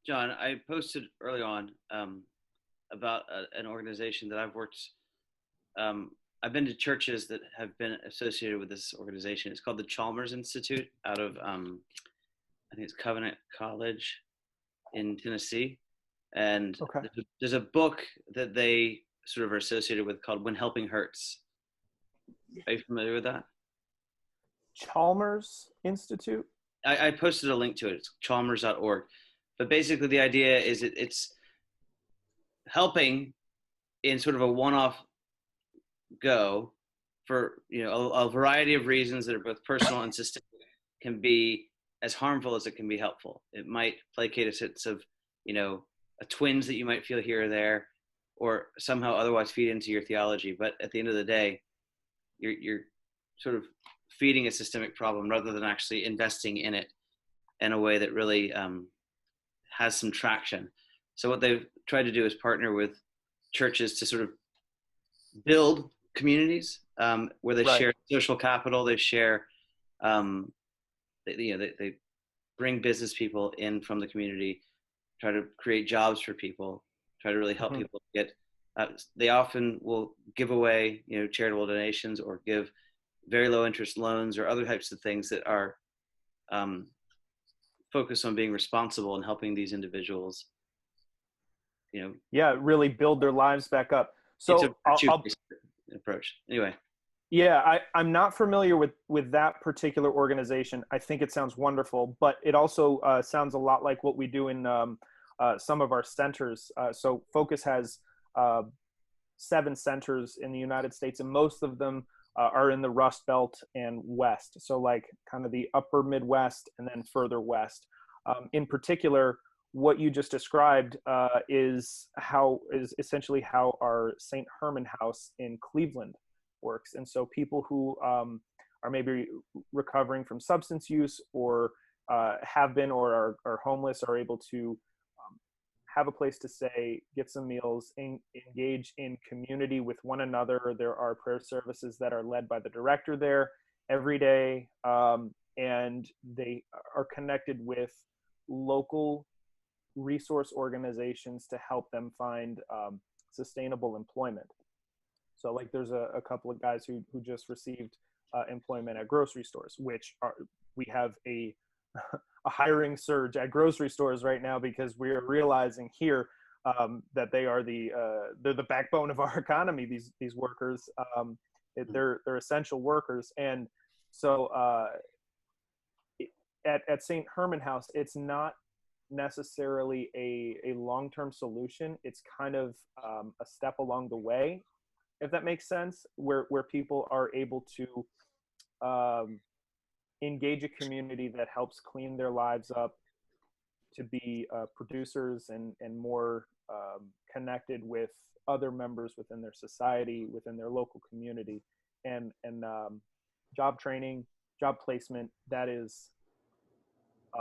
John, I posted early on about an organization that I've worked. I've been to churches that have been associated with this organization. It's called the Chalmers Institute out of, I think it's Covenant College in Tennessee. And Okay. there's a book that they sort of are associated with called When Helping Hurts. Are you familiar with that? Chalmers Institute? I posted a link to it. It's chalmers.org. But basically, the idea is it's helping in sort of a one-off go for a variety of reasons that are both personal and systemic, can be as harmful as it can be helpful. It might placate a sense of a twinge that you might feel here or there, or somehow otherwise feed into your theology. But at the end of the day, you're sort of feeding a systemic problem rather than actually investing in it in a way that really has some traction. So what they've tried to do is partner with churches to sort of build communities where they share social capital, they share, they bring business people in from the community, try to create jobs for people, try to really help people get. They often will give away, charitable donations or give very low interest loans or other types of things that are focused on being responsible and helping these individuals. Really build their lives back up. So it's a virtue-based approach. Anyway. Yeah, I'm not familiar with that particular organization. I think it sounds wonderful, but it also sounds a lot like what we do in some of our centers. So Focus has 7 centers in the United States, and most of them are in the Rust Belt and West. So like kind of the upper Midwest and then further west. In particular, what you just described is essentially how our St. Herman House in Cleveland works. And so people who are maybe recovering from substance use or have been or are homeless are able to have a place to stay, get some meals, engage in community with one another. There are prayer services that are led by the director there every day, and they are connected with local resource organizations to help them find sustainable employment. So like there's a couple of guys who just received employment at grocery stores, we have a hiring surge at grocery stores right now because we are realizing here that they are they're the backbone of our economy. These workers, they're essential workers, and so at St. Herman House, it's not necessarily a long-term solution. It's kind of a step along the way, if that makes sense, where people are able to engage a community that helps clean their lives up, to be producers and more connected with other members within their society, within their local community, and job training, job placement. That is.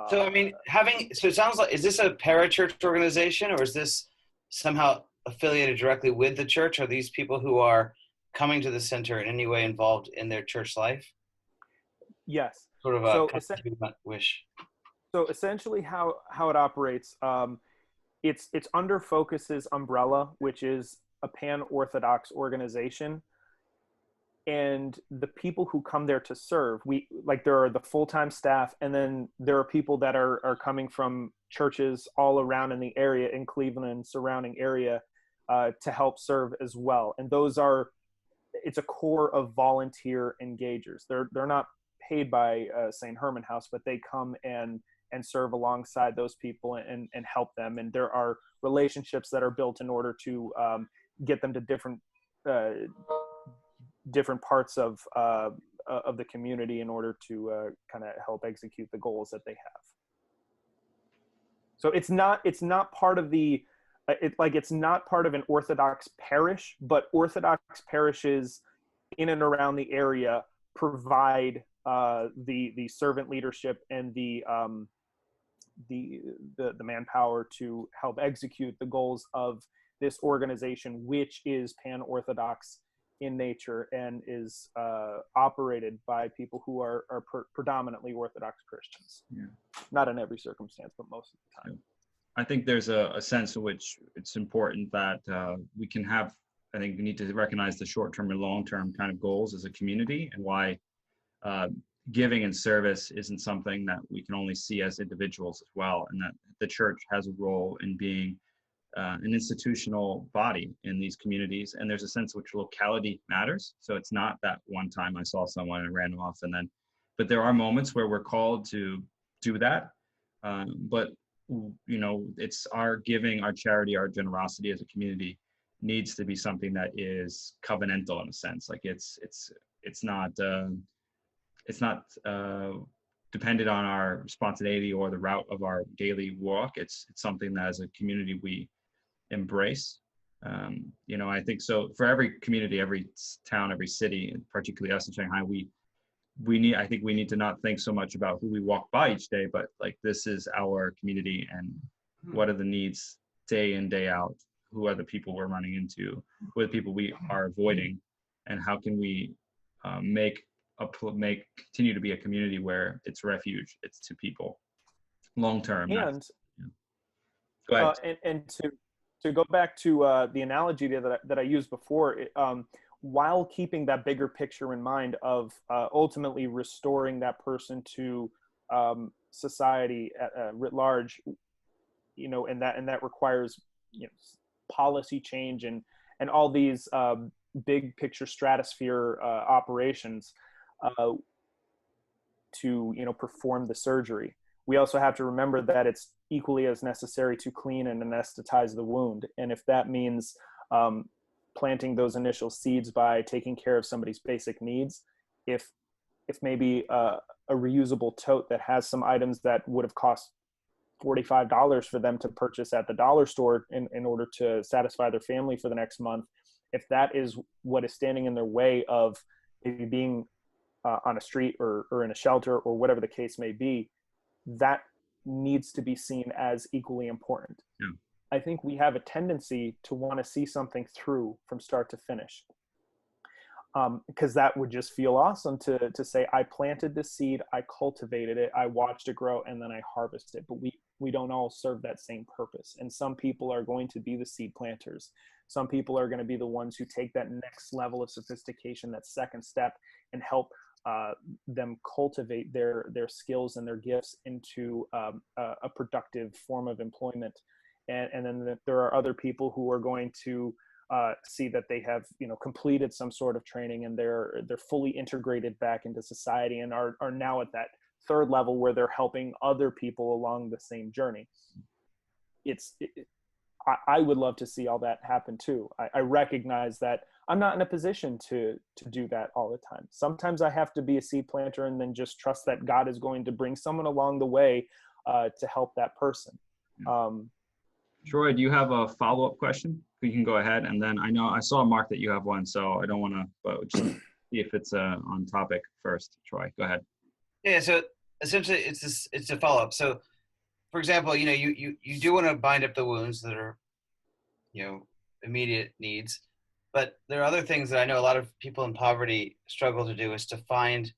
So I mean, so it sounds like, is this a parachurch organization, or is this somehow affiliated directly with the church? Are these people who are coming to the center in any way involved in their church life? Yes. Sort of a wish. So essentially how it operates, it's under Focus's umbrella, which is a pan-Orthodox organization. And the people who come there to serve, there are the full-time staff, and then there are people that are coming from churches all around in the area, in Cleveland and surrounding area, to help serve as well. And it's a core of volunteer engagers. They're not paid by St. Herman House, but they come and serve alongside those people and help them. And there are relationships that are built in order to get them to different parts of the community in order to kind of help execute the goals that they have. So it's not part of it's not part of an Orthodox parish, but Orthodox parishes in and around the area provide the servant leadership and the manpower to help execute the goals of this organization, which is pan-Orthodox in nature and is operated by people who are predominantly Orthodox Christians. Yeah. Not in every circumstance, but most of the time. I think there's a sense in which it's important that we can have, I think we need to recognize the short-term and long-term kind of goals as a community, and why uh, giving and service isn't something that we can only see as individuals as well, and that the church has a role in being an institutional body in these communities. And there's a sense in which locality matters. So it's not that one time I saw someone and ran them off and then, but there are moments where we're called to do that. But you know, it's our giving, our charity, our generosity as a community needs to be something that is covenantal in a sense. Like it's not dependent on our spontaneity or the route of our daily walk. It's something that as a community we embrace. You know, I think so for every community, every town, every city, and particularly us in Shanghai, I think we need to not think so much about who we walk by each day, but like, this is our community, and what are the needs day in, day out? Who are the people we're running into? Who are the people we are avoiding? And how can we continue to be a community where it's refuge, it's to people long term. And Yeah. Go ahead. And to go back to the analogy that I used before, while keeping that bigger picture in mind of ultimately restoring that person to society writ large, you know, and that requires, you know, policy change and all these big picture stratosphere operations to, you know, perform the surgery. We also have to remember that it's equally as necessary to clean and anesthetize the wound. And if that means planting those initial seeds by taking care of somebody's basic needs, if maybe a reusable tote that has some items that would have cost $45 for them to purchase at the dollar store in order to satisfy their family for the next month, if that is what is standing in their way of maybe being on a street or in a shelter or whatever the case may be, that needs to be seen as equally important. Yeah. I think we have a tendency to want to see something through from start to finish, because that would just feel awesome to say, I planted this seed, I cultivated it, I watched it grow, and then I harvested it. But we don't all serve that same purpose. And some people are going to be the seed planters. Some people are going to be the ones who take that next level of sophistication, that second step, and help them cultivate their skills and their gifts into a productive form of employment. And then there are other people who are going to see that they have, you know, completed some sort of training and they're fully integrated back into society and are now at that third level where they're helping other people along the same journey. I would love to see all that happen too. I recognize that I'm not in a position to do that all the time. Sometimes I have to be a seed planter and then just trust that God is going to bring someone along the way to help that person. Troy, do you have a follow-up question? You can go ahead, and then I saw, Mark, that you have one, so I don't want to, but just see if it's on topic first. Troy, go ahead. Yeah, so essentially it's a follow-up. So for example, you know, you do want to bind up the wounds that are, you know, immediate needs, but there are other things that I know a lot of people in poverty struggle to do, is to find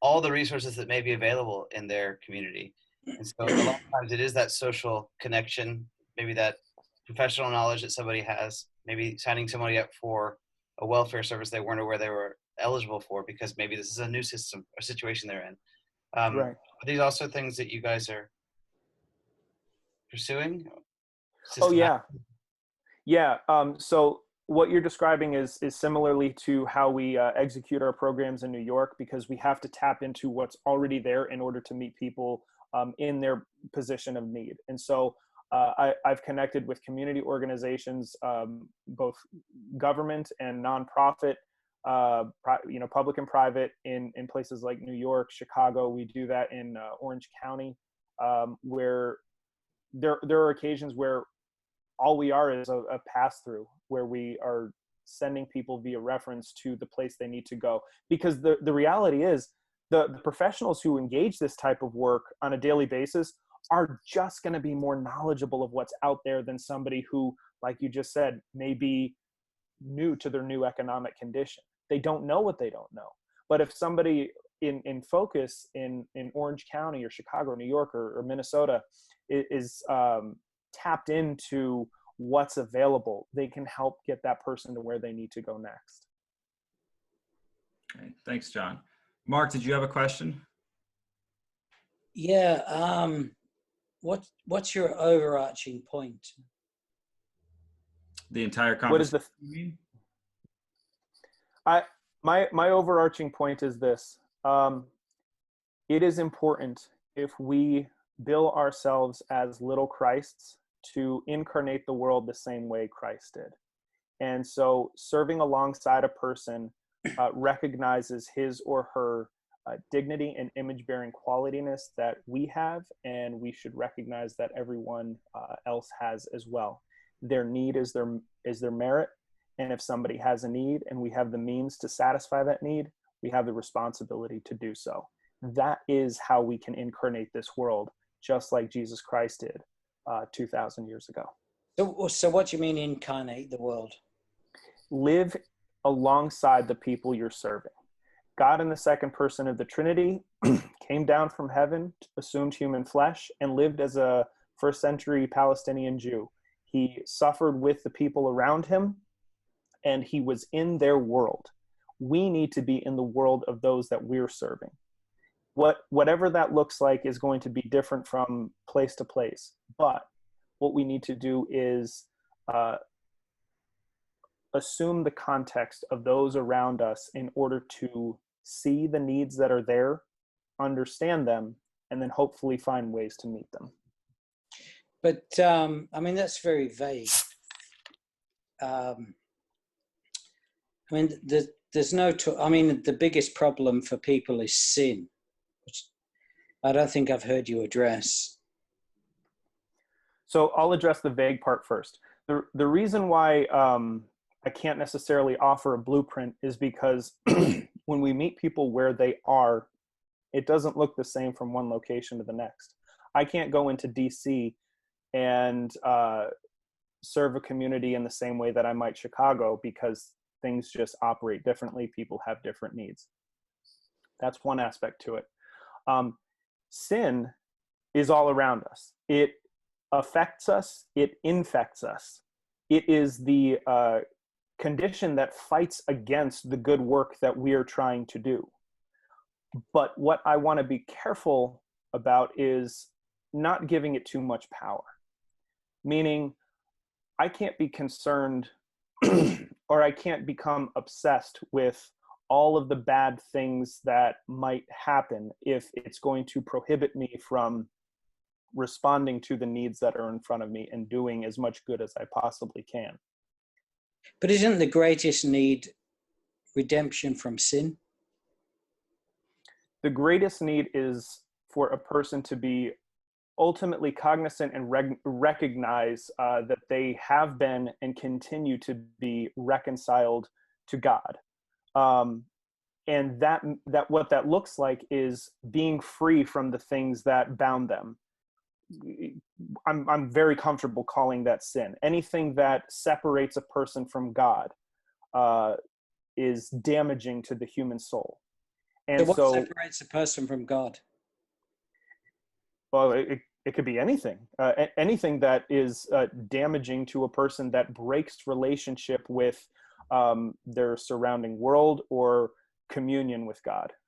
all the resources that may be available in their community. And so a lot of times it is that social connection, maybe that professional knowledge that somebody has, maybe signing somebody up for a welfare service they weren't aware they were eligible for, because maybe this is a new system or situation they're in. Right. Are these also things that you guys are pursuing? Oh yeah. So what you're describing is similarly to how we execute our programs in New York, because we have to tap into what's already there in order to meet people in their position of need. And so I've connected with community organizations, both government and nonprofit, you know, public and private in places like New York, Chicago. We do that in Orange County, where there are occasions where all we are is a pass-through, where we are sending people via reference to the place they need to go. Because the reality is the professionals who engage this type of work on a daily basis are just going to be more knowledgeable of what's out there than somebody who, like you just said, may be new to their new economic condition. They don't know what they don't know. But if somebody in focus in Orange County or Chicago or New York or Minnesota is tapped into what's available, they can help get that person to where they need to go next. Okay, thanks, John. Mark, did you have a question? Yeah. What's your overarching point? The entire What is conversation, the you mean? my overarching point is this. It is important, if we bill ourselves as little Christs, to incarnate the world the same way Christ did. And so serving alongside a person recognizes his or her dignity and image-bearing qualityness that we have, and we should recognize that everyone else has as well. Their need is their merit, and if somebody has a need and we have the means to satisfy that need, we have the responsibility to do so. That is how we can incarnate this world, just like Jesus Christ did 2,000 years ago. So what do you mean incarnate the world? Live alongside the people you're serving. God, in the second person of the Trinity, came down from heaven, assumed human flesh, and lived as a first century Palestinian Jew. He suffered with the people around him, and he was in their world. We need to be in the world of those that we're serving. Whatever that looks like is going to be different from place to place. But what we need to do is assume the context of those around us in order to see the needs that are there, understand them, and then hopefully find ways to meet them. But I mean, that's very vague. I mean, there's no. I mean, the biggest problem for people is sin, which I don't think I've heard you address. So I'll address the vague part first. The reason why I can't necessarily offer a blueprint is because when we meet people where they are, it doesn't look the same from one location to the next. I can't go into DC and serve a community in the same way that I might Chicago, because things just operate differently. People have different needs. That's one aspect to it. Sin is all around us. It affects us. It infects us. It is the condition that fights against the good work that we are trying to do. But what I want to be careful about is not giving it too much power. Meaning, I can't be concerned or I can't become obsessed with all of the bad things that might happen if it's going to prohibit me from responding to the needs that are in front of me and doing as much good as I possibly can. But isn't the greatest need redemption from sin? The greatest need is for a person to be ultimately cognizant and recognize that they have been and continue to be reconciled to God. And that what that looks like is being free from the things that bound them. I'm very comfortable calling that sin. Anything that separates a person from God is damaging to the human soul. And so what separates a person from God? Well, it could be anything. Anything that is damaging to a person, that breaks relationship with their surrounding world or communion with God.